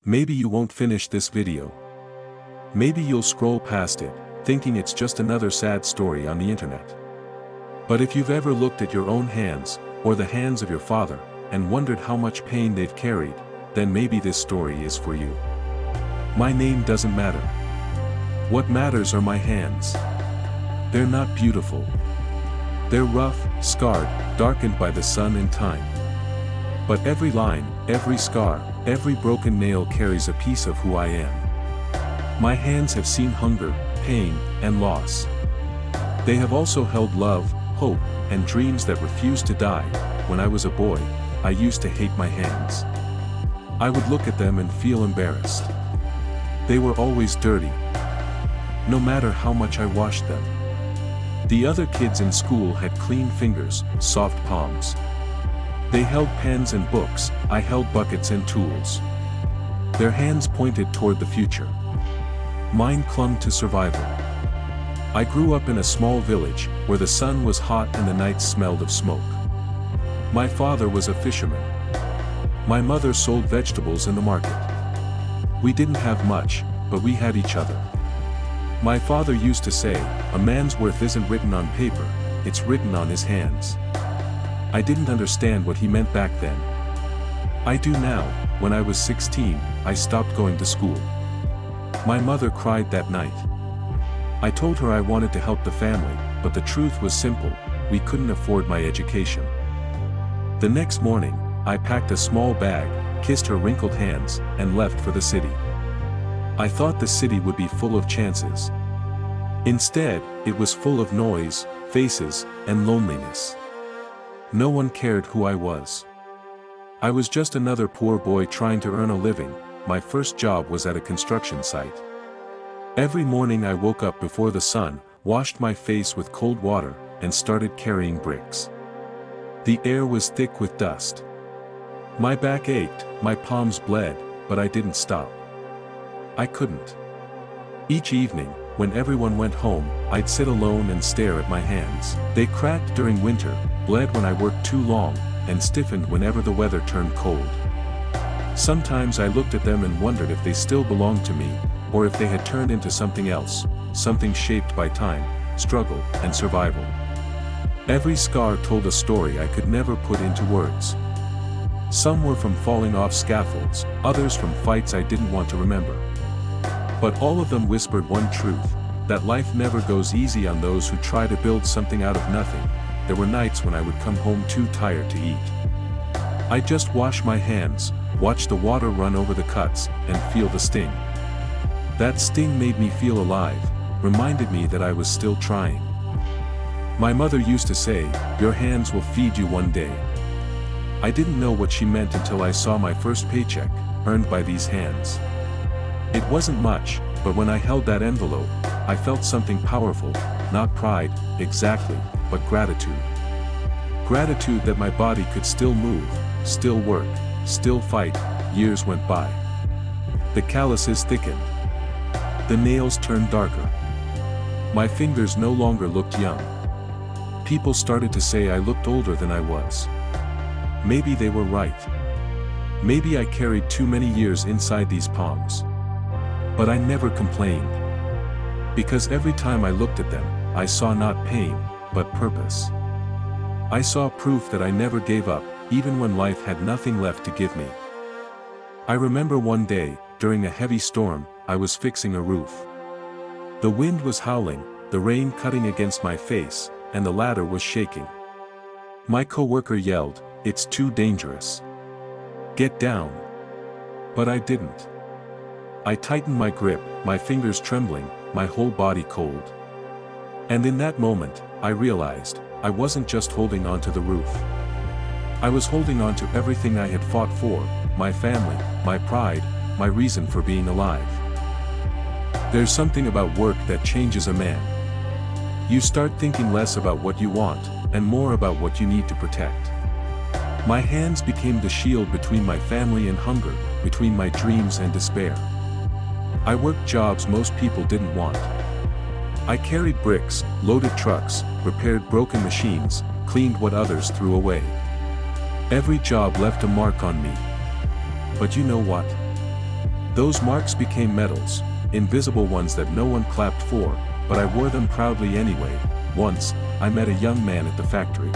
Maybe you won't finish this video. Maybe you'll scroll past it, thinking it's just another sad story on the internet. But if you've ever looked at your own hands, or the hands of your father, and wondered how much pain they've carried, then maybe this story is for you. My name doesn't matter. What matters are my hands. They're not beautiful. They're rough, scarred, darkened by the sun and time. But every line, every scar, every broken nail carries a piece of who I am. My hands have seen hunger, pain, and loss. They have also held love, hope, and dreams that refused to die. When I was a boy, I used to hate my hands. I would look at them and feel embarrassed. They were always dirty, no matter how much I washed them. The other kids in school had clean fingers, soft palms. They held pens and books, I held buckets and tools. Their hands pointed toward the future. Mine clung to survival. I grew up in a small village, where the sun was hot and the nights smelled of smoke. My father was a fisherman. My mother sold vegetables in the market. We didn't have much, but we had each other. My father used to say, a man's worth isn't written on paper, it's written on his hands. I didn't understand what he meant back then. I do now. When I was 16, I stopped going to school. My mother cried that night. I told her I wanted to help the family, but the truth was simple, we couldn't afford my education. The next morning, I packed a small bag, kissed her wrinkled hands, and left for the city. I thought the city would be full of chances. Instead, it was full of noise, faces, and loneliness. No one cared who I was. I was just another poor boy trying to earn a living. My first job was at a construction site. Every morning I woke up before the sun, washed my face with cold water, and started carrying bricks. The air was thick with dust. My back ached, my palms bled, but I didn't stop. I couldn't. Each evening, when everyone went home, I'd sit alone and stare at my hands. They cracked during winter, bled when I worked too long, and stiffened whenever the weather turned cold. Sometimes I looked at them and wondered if they still belonged to me, or if they had turned into something else, something shaped by time, struggle, and survival. Every scar told a story I could never put into words. Some were from falling off scaffolds, others from fights I didn't want to remember. But all of them whispered one truth, that life never goes easy on those who try to build something out of nothing. There were nights when I would come home too tired to eat. I'd just wash my hands, watch the water run over the cuts, and feel the sting. That sting made me feel alive, reminded me that I was still trying. My mother used to say, your hands will feed you one day. I didn't know what she meant until I saw my first paycheck, earned by these hands. It wasn't much, but when I held that envelope, I felt something powerful, not pride, exactly, but gratitude. Gratitude that my body could still move, still work, still fight. Years went by. The calluses thickened. The nails turned darker. My fingers no longer looked young. People started to say I looked older than I was. Maybe they were right. Maybe I carried too many years inside these palms. But I never complained. Because every time I looked at them, I saw not pain, but purpose. I saw proof that I never gave up, even when life had nothing left to give me. I remember one day, during a heavy storm, I was fixing a roof. The wind was howling, the rain cutting against my face, and the ladder was shaking. My coworker yelled, "It's too dangerous. Get down." But I didn't. I tightened my grip, my fingers trembling, my whole body cold. And in that moment, I realized, I wasn't just holding on to the roof. I was holding on to everything I had fought for, my family, my pride, my reason for being alive. There's something about work that changes a man. You start thinking less about what you want, and more about what you need to protect. My hands became the shield between my family and hunger, between my dreams and despair. I worked jobs most people didn't want. I carried bricks, loaded trucks, repaired broken machines, cleaned what others threw away. Every job left a mark on me. But you know what? Those marks became medals, invisible ones that no one clapped for, but I wore them proudly anyway. Once, I met a young man at the factory.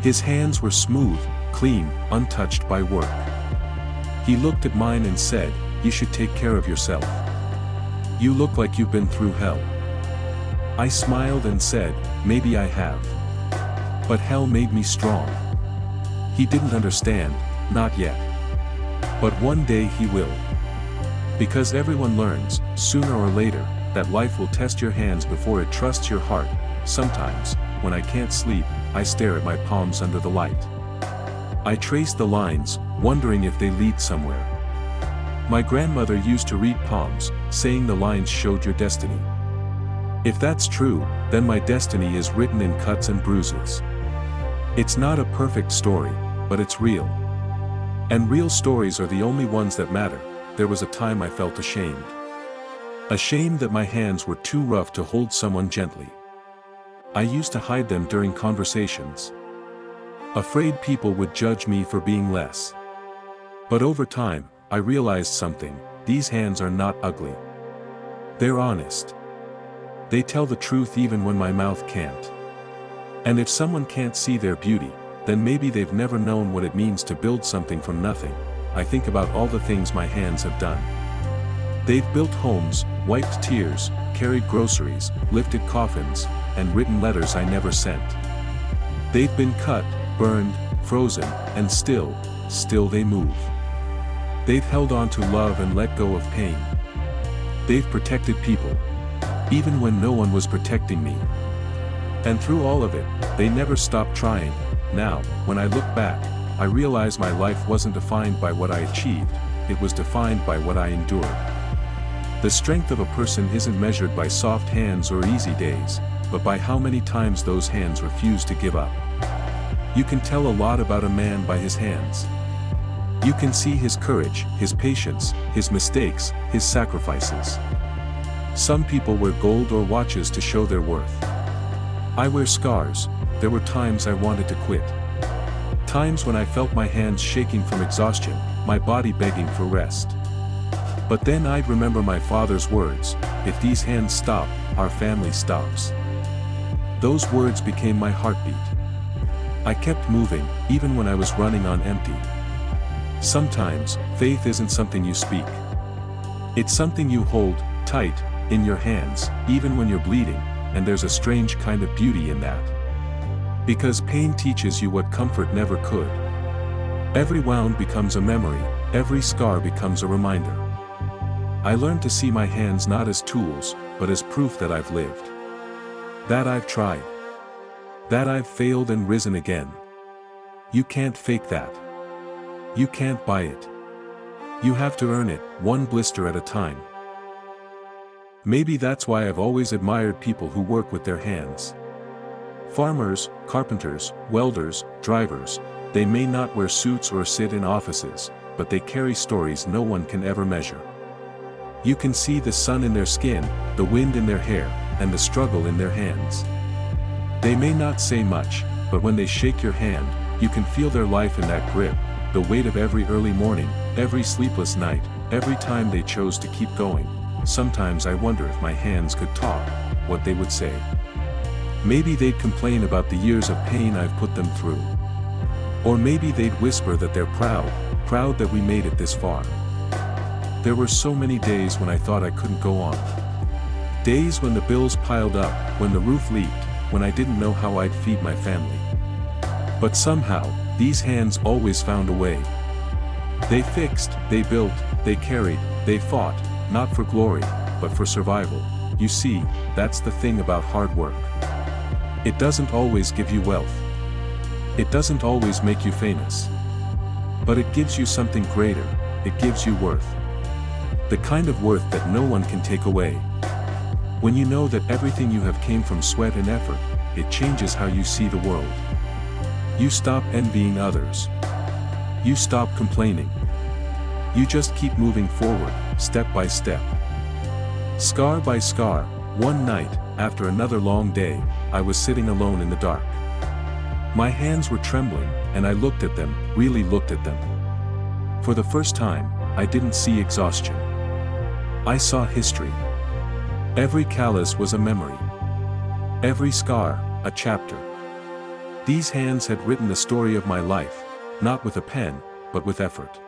His hands were smooth, clean, untouched by work. He looked at mine and said, "You should take care of yourself. You look like you've been through hell." I smiled and said, "Maybe I have. But hell made me strong." He didn't understand, not yet. But one day he will. Because everyone learns, sooner or later, that life will test your hands before it trusts your heart. Sometimes, when I can't sleep, I stare at my palms under the light. I trace the lines, wondering if they lead somewhere. My grandmother used to read palms, saying the lines showed your destiny. If that's true, then my destiny is written in cuts and bruises. It's not a perfect story, but it's real. And real stories are the only ones that matter. There was a time I felt ashamed. Ashamed that my hands were too rough to hold someone gently. I used to hide them during conversations. Afraid people would judge me for being less. But over time, I realized something: these hands are not ugly. They're honest. They tell the truth even when my mouth can't. And if someone can't see their beauty, then maybe they've never known what it means to build something from nothing. I think about all the things my hands have done. They've built homes, wiped tears, carried groceries, lifted coffins, and written letters I never sent. They've been cut, burned, frozen, and still they move. They've held on to love and let go of pain. They've protected people, even when no one was protecting me. And through all of it, they never stopped trying. Now, when I look back, I realize my life wasn't defined by what I achieved, it was defined by what I endured. The strength of a person isn't measured by soft hands or easy days, but by how many times those hands refuse to give up. You can tell a lot about a man by his hands. You can see his courage, his patience, his mistakes, his sacrifices. Some people wear gold or watches to show their worth. I wear scars. There were times I wanted to quit. Times when I felt my hands shaking from exhaustion, my body begging for rest. But then I'd remember my father's words: "If these hands stop, our family stops." Those words became my heartbeat. I kept moving, even when I was running on empty. Sometimes, faith isn't something you speak. It's something you hold tight in your hands, even when you're bleeding, and there's a strange kind of beauty in that. Because pain teaches you what comfort never could. Every wound becomes a memory, every scar becomes a reminder. I learned to see my hands not as tools, but as proof that I've lived. That I've tried. That I've failed and risen again. You can't fake that. You can't buy it. You have to earn it, one blister at a time. Maybe that's why I've always admired people who work with their hands. Farmers, carpenters, welders, drivers, they may not wear suits or sit in offices, but they carry stories no one can ever measure. You can see the sun in their skin, the wind in their hair, and the struggle in their hands. They may not say much, but when they shake your hand, you can feel their life in that grip, the weight of every early morning, every sleepless night, every time they chose to keep going. Sometimes I wonder if my hands could talk, what they would say. Maybe they'd complain about the years of pain I've put them through. Or maybe they'd whisper that they're proud that we made it this far. There were so many days when I thought I couldn't go on. Days when the bills piled up, when the roof leaked, when I didn't know how I'd feed my family. But somehow, these hands always found a way. They fixed, they built, they carried, they fought, not for glory, but for survival. You see, that's the thing about hard work. It doesn't always give you wealth. It doesn't always make you famous. But it gives you something greater, it gives you worth. The kind of worth that no one can take away. When you know that everything you have came from sweat and effort, it changes how you see the world. You stop envying others. You stop complaining. You just keep moving forward, step by step. Scar by scar, one night, after another long day, I was sitting alone in the dark. My hands were trembling, and I looked at them, really looked at them. For the first time, I didn't see exhaustion. I saw history. Every callus was a memory. Every scar, a chapter. These hands had written the story of my life, not with a pen, but with effort.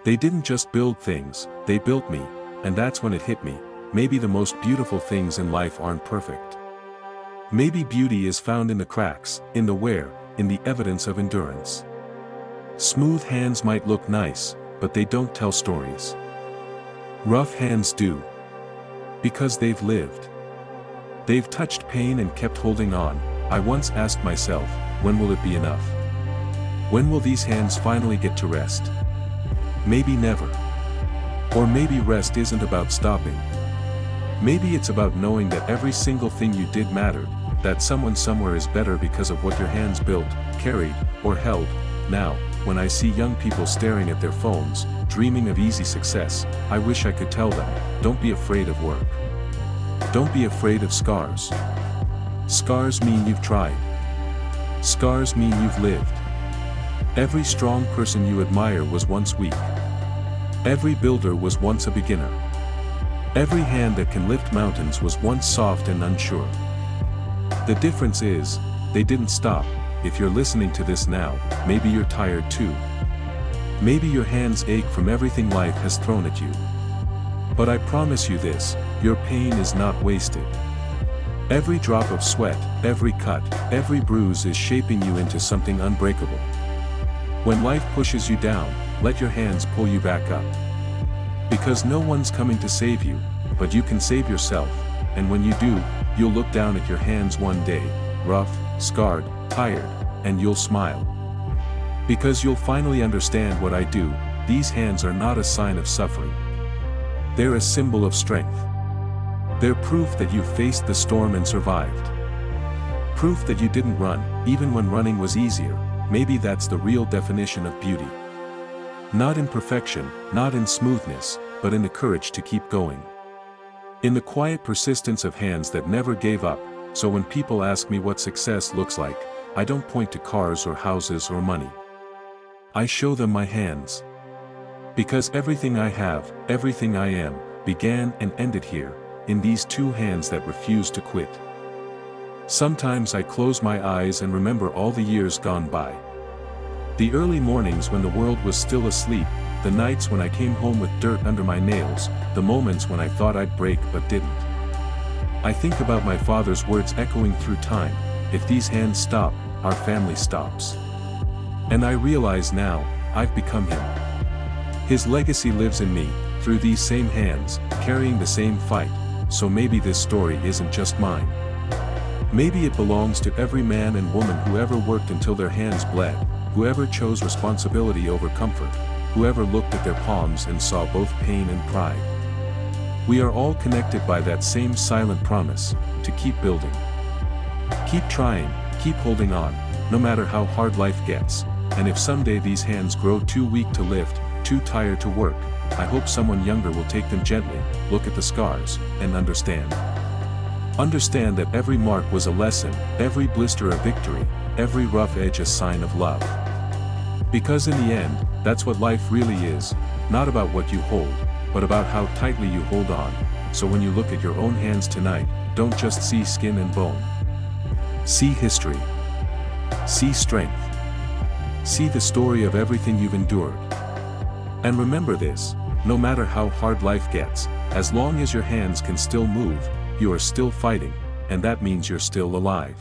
They didn't just build things, they built me, and that's when it hit me. Maybe the most beautiful things in life aren't perfect. Maybe beauty is found in the cracks, in the wear, in the evidence of endurance. Smooth hands might look nice, but they don't tell stories. Rough hands do. Because they've lived. They've touched pain and kept holding on. I once asked myself, when will it be enough? When will these hands finally get to rest? Maybe never. Or maybe rest isn't about stopping. Maybe it's about knowing that every single thing you did mattered, that someone somewhere is better because of what your hands built, carried, or held. Now, when I see young people staring at their phones, dreaming of easy success, I wish I could tell them, don't be afraid of work. Don't be afraid of scars. Scars mean you've tried. Scars mean you've lived. Every strong person you admire was once weak. Every builder was once a beginner. Every hand that can lift mountains was once soft and unsure. The difference is, they didn't stop. If you're listening to this now, maybe you're tired too. Maybe your hands ache from everything life has thrown at you. But I promise you this, your pain is not wasted. Every drop of sweat, every cut, every bruise is shaping you into something unbreakable. When life pushes you down, let your hands pull you back up. Because no one's coming to save you, but you can save yourself, and when you do, you'll look down at your hands one day, rough, scarred, tired, and you'll smile. Because you'll finally understand what I do, these hands are not a sign of suffering. They're a symbol of strength. They're proof that you faced the storm and survived. Proof that you didn't run, even when running was easier. Maybe that's the real definition of beauty. Not in perfection, not in smoothness, but in the courage to keep going. In the quiet persistence of hands that never gave up. So when people ask me what success looks like, I don't point to cars or houses or money. I show them my hands. Because everything I have, everything I am, began and ended here, in these two hands that refuse to quit. Sometimes I close my eyes and remember all the years gone by. The early mornings when the world was still asleep, the nights when I came home with dirt under my nails, the moments when I thought I'd break but didn't. I think about my father's words echoing through time, if these hands stop, our family stops. And I realize now, I've become him. His legacy lives in me, through these same hands, carrying the same fight, so maybe this story isn't just mine. Maybe it belongs to every man and woman who ever worked until their hands bled, whoever chose responsibility over comfort, whoever looked at their palms and saw both pain and pride. We are all connected by that same silent promise, to keep building. Keep trying, keep holding on, no matter how hard life gets, and if someday these hands grow too weak to lift, too tired to work, I hope someone younger will take them gently, look at the scars, and understand. Understand that every mark was a lesson, every blister a victory, every rough edge a sign of love. Because in the end, that's what life really is, not about what you hold, but about how tightly you hold on. So when you look at your own hands tonight, don't just see skin and bone. See history. See strength. See the story of everything you've endured. And remember this, no matter how hard life gets, as long as your hands can still move, you are still fighting, and that means you're still alive.